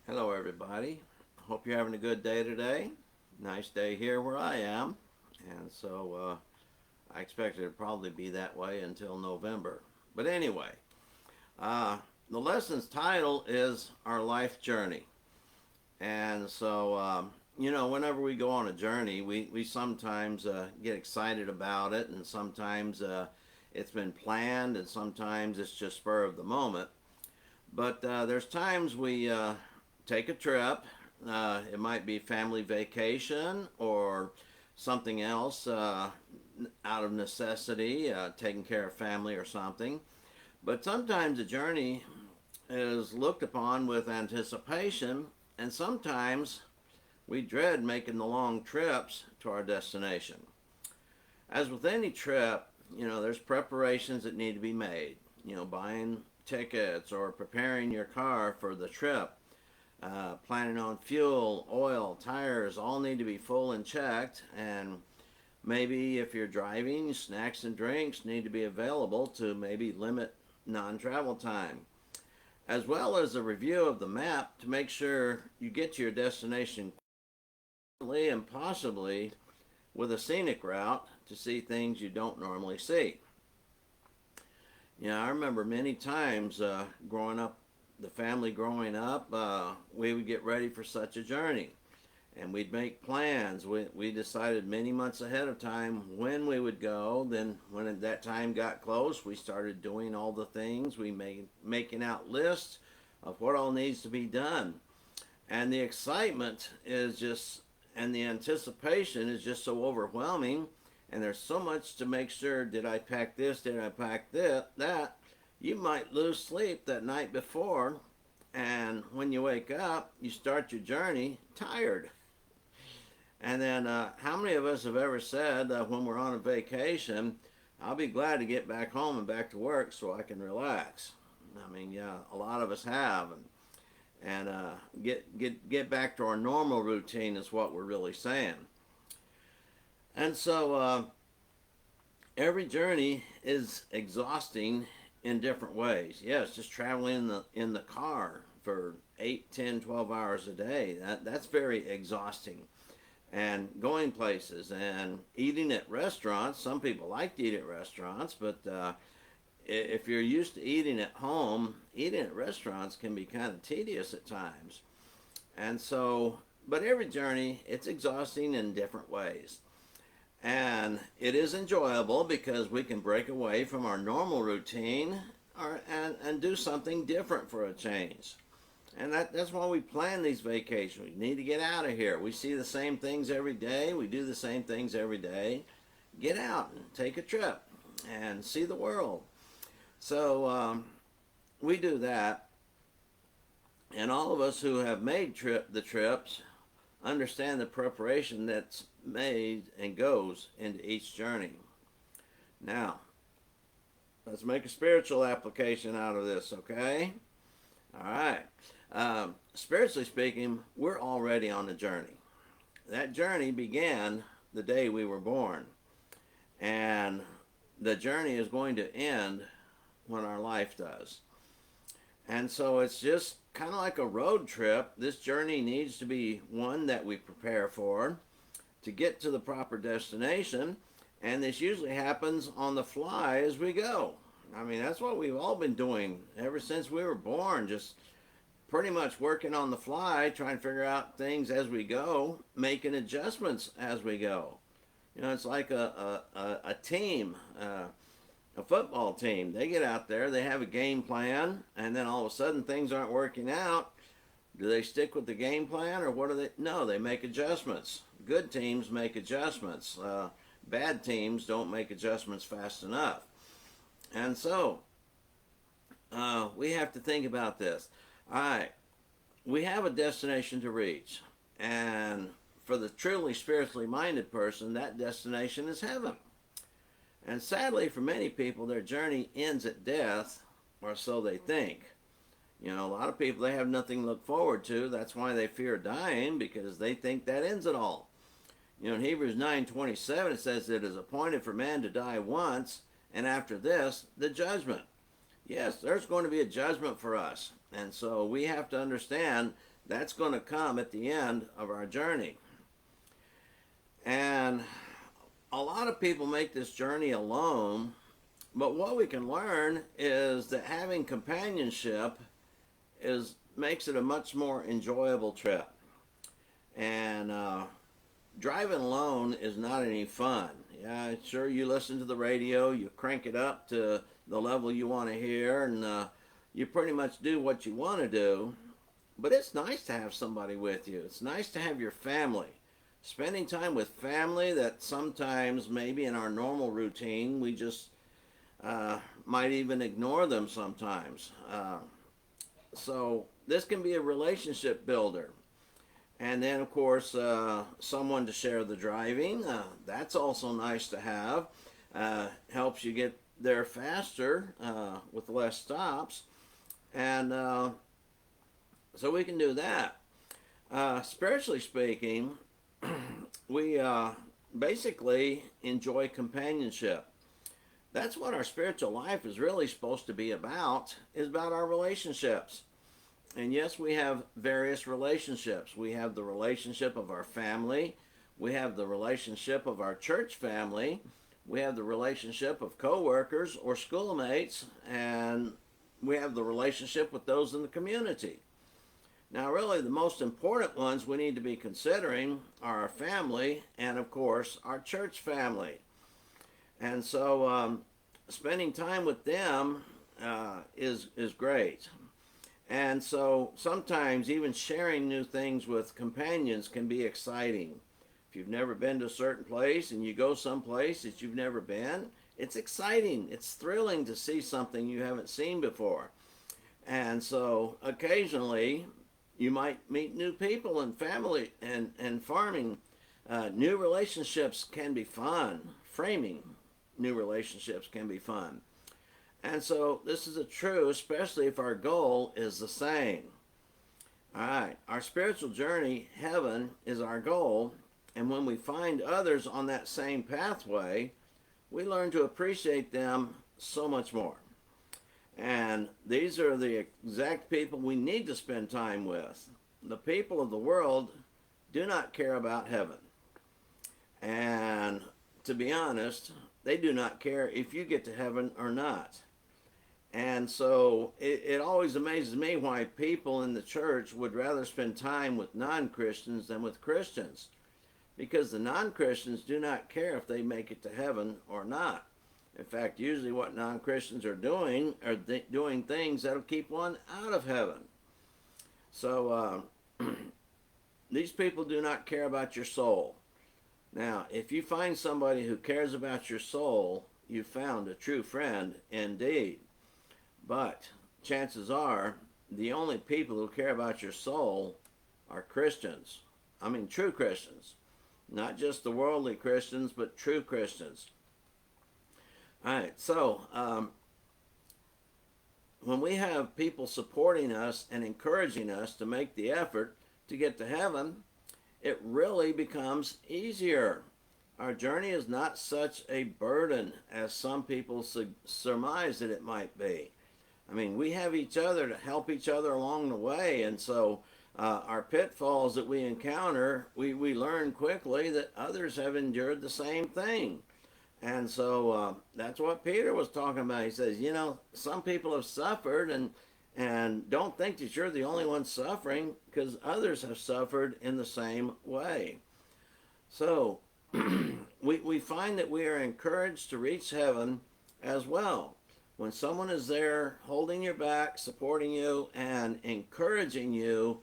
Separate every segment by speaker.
Speaker 1: Hello, everybody. Hope you're having a good day today. Nice day here where I am, and so I expect it to probably be that way until November. But anyway, uh, the lesson's title is Our Life Journey. And so, whenever we go on a journey, we sometimes get excited about it, and sometimes it's been planned, and sometimes it's just spur of the moment. But there's times we take a trip. It might be family vacation or something else out of necessity, taking care of family or something. But sometimes a journey is looked upon with anticipation, and sometimes we dread making the long trips to our destination. As with any trip, there's preparations that need to be made. Buying tickets or preparing your car for the trip, planning on fuel, oil, tires, all need to be full and checked. And maybe if you're driving, snacks and drinks need to be available to maybe limit non travel time, as well as a review of the map to make sure you get to your destination quickly and possibly with a scenic route to see things you don't normally see. I remember many times growing up, the family growing up, we would get ready for such a journey. And we'd make plans. We decided many months ahead of time when we would go. Then, when that time got close, we started doing all the things. We made making out lists of what all needs to be done. And the excitement is just, and the anticipation is just so overwhelming. And there's so much to make sure. Did I pack this? Did I pack that? You might lose sleep that night before. And when you wake up, you start your journey tired. And then, how many of us have ever said when we're on a vacation, I'll be glad to get back home and back to work so I can relax? I mean, yeah, a lot of us have. And get back to our normal routine is what we're really saying. And so every journey is exhausting in different ways. Yes, just traveling in the car for 8, 10, 12 hours a day, that's very exhausting. And going places and eating at restaurants. Some people like to eat at restaurants, but if you're used to eating at home, eating at restaurants can be kind of tedious at times. And so, but every journey, it's exhausting in different ways. And it is enjoyable because we can break away from our normal routine and do something different for a change. And that's why we plan these vacations. We need to get out of here. We see the same things every day. We do the same things every day. Get out and take a trip and see the world. So we do that. And all of us who have made the trips understand the preparation that's made and goes into each journey. Now, let's make a spiritual application out of this, okay? All right. Spiritually speaking, we're already on a journey. That journey began the day we were born. And the journey is going to end when our life does. And so it's just kind of like a road trip. This journey needs to be one that we prepare for to get to the proper destination. And this usually happens on the fly as we go. I mean, that's what we've all been doing ever since we were born, just pretty much working on the fly, trying to figure out things as we go, making adjustments as we go. It's like a team, a football team. They get out there, they have a game plan, and then all of a sudden things aren't working out. Do they stick with the game plan, or what do they? No, they make adjustments. Good teams make adjustments. Bad teams don't make adjustments fast enough. And so we have to think about this. All right, we have a destination to reach, and for the truly spiritually minded person, that destination is heaven. And sadly, for many people, their journey ends at death, or so they think. A lot of people, they have nothing to look forward to. That's why they fear dying, because they think that ends it all. In Hebrews 9:27, it says it is appointed for man to die once, and after this, the judgment. Yes, there's going to be a judgment for us. And so we have to understand That's going to come at the end of our journey. And a lot of people make this journey alone, but what we can learn is that having companionship makes it a much more enjoyable trip. And driving alone is not any fun. Yeah, sure, you listen to the radio, you crank it up to the level you want to hear, and you pretty much do what you want to do. But it's nice to have somebody with you. It's nice to have your family. Spending time with family that sometimes maybe in our normal routine we just might even ignore them sometimes. So this can be a relationship builder. And then, of course, someone to share the driving. That's also nice to have. Helps you get there faster with less stops. And so we can do that. Spiritually speaking, we basically enjoy companionship. That's what our spiritual life is really supposed to be about, is about our relationships. And yes, we have various relationships. We have the relationship of our family. We have the relationship of our church family. We have the relationship of coworkers or schoolmates. And we have the relationship with those in the community. Now, really, the most important ones we need to be considering are our family and, of course, our church family. And so spending time with them is great. And so sometimes even sharing new things with companions can be exciting. If you've never been to a certain place and you go someplace that you've never been, it's exciting. It's thrilling to see something you haven't seen before. And so occasionally you might meet new people and family and farming. New relationships can be fun. Framing new relationships can be fun. And so this is true, especially if our goal is the same. All right, our spiritual journey, heaven, is our goal. And when we find others on that same pathway, we learn to appreciate them so much more. And these are the exact people we need to spend time with. The people of the world do not care about heaven. And to be honest, they do not care if you get to heaven or not. And so it always amazes me why people in the church would rather spend time with non-Christians than with Christians. Because the non-Christians do not care if they make it to heaven or not. In fact, usually what non-Christians are doing doing things that'll keep one out of heaven. So these people do not care about your soul. Now, if you find somebody who cares about your soul, you found a true friend indeed. But chances are the only people who care about your soul are Christians. I mean, true Christians. Not just the worldly Christians, but true Christians. All right, so when we have people supporting us and encouraging us to make the effort to get to heaven, it really becomes easier. Our journey is not such a burden as some people surmise that it might be. I mean, we have each other to help each other along the way, and so our pitfalls that we encounter, we learn quickly that others have endured the same thing. And so that's what Peter was talking about. He says, you know, some people have suffered and don't think that you're the only one suffering, because others have suffered in the same way. So we find that we are encouraged to reach heaven as well. When someone is there holding your back, supporting you, and encouraging you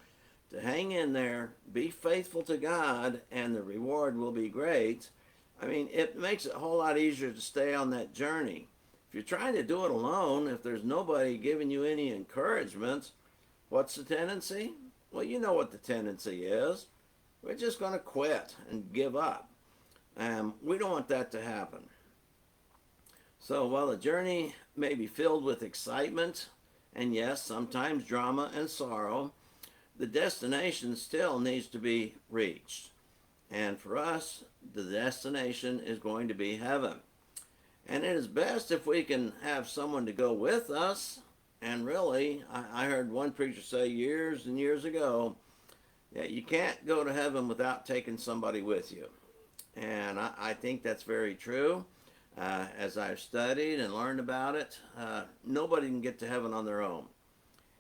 Speaker 1: to hang in there, be faithful to God, and the reward will be great, I mean, it makes it a whole lot easier to stay on that journey. If you're trying to do it alone, if there's nobody giving you any encouragement, what's the tendency? Well, you know what the tendency is. We're just going to quit and give up. We don't want that to happen. So while the journey may be filled with excitement, and yes, sometimes drama and sorrow, the destination still needs to be reached. And for us, the destination is going to be heaven. And it is best if we can have someone to go with us. And really, I heard one preacher say years and years ago, Yeah, you can't go to heaven without taking somebody with you. And I think that's very true. As I've studied and learned about it, nobody can get to heaven on their own.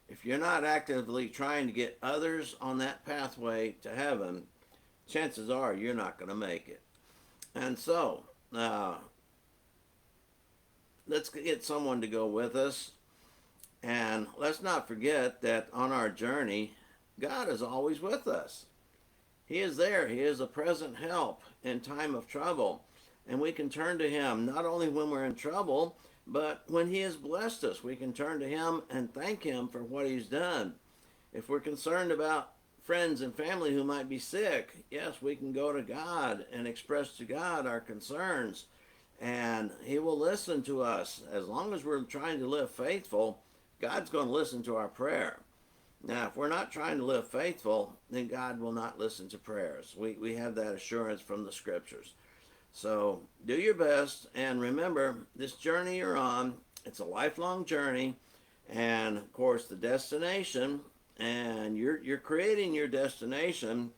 Speaker 1: If you're not actively trying to get others on that pathway to heaven, chances are you're not going to make it. And so, let's get someone to go with us. And let's not forget that on our journey, God is always with us. He is there. He is a present help in time of trouble. And we can turn to Him not only when we're in trouble, but when He has blessed us. We can turn to Him and thank Him for what He's done. If we're concerned about friends and family who might be sick, yes, we can go to God and express to God our concerns. And He will listen to us. As long as we're trying to live faithful, God's going to listen to our prayer. Now, if we're not trying to live faithful, then God will not listen to prayers. We have that assurance from the scriptures. So do your best, and remember, this journey you're on, it's a lifelong journey, and of course the destination, and you're creating your destination.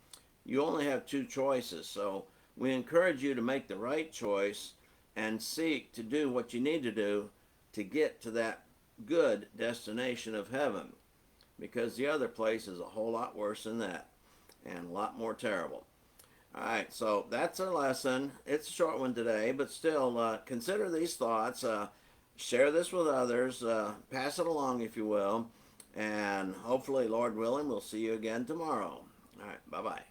Speaker 1: You only have two choices, so we encourage you to make the right choice and seek to do what you need to do to get to that good destination of heaven, because the other place is a whole lot worse than that and a lot more terrible. All right, so that's our lesson. It's a short one today, but still consider these thoughts. Share this with others. Pass it along, if you will. And hopefully, Lord willing, we'll see you again tomorrow. All right, bye-bye.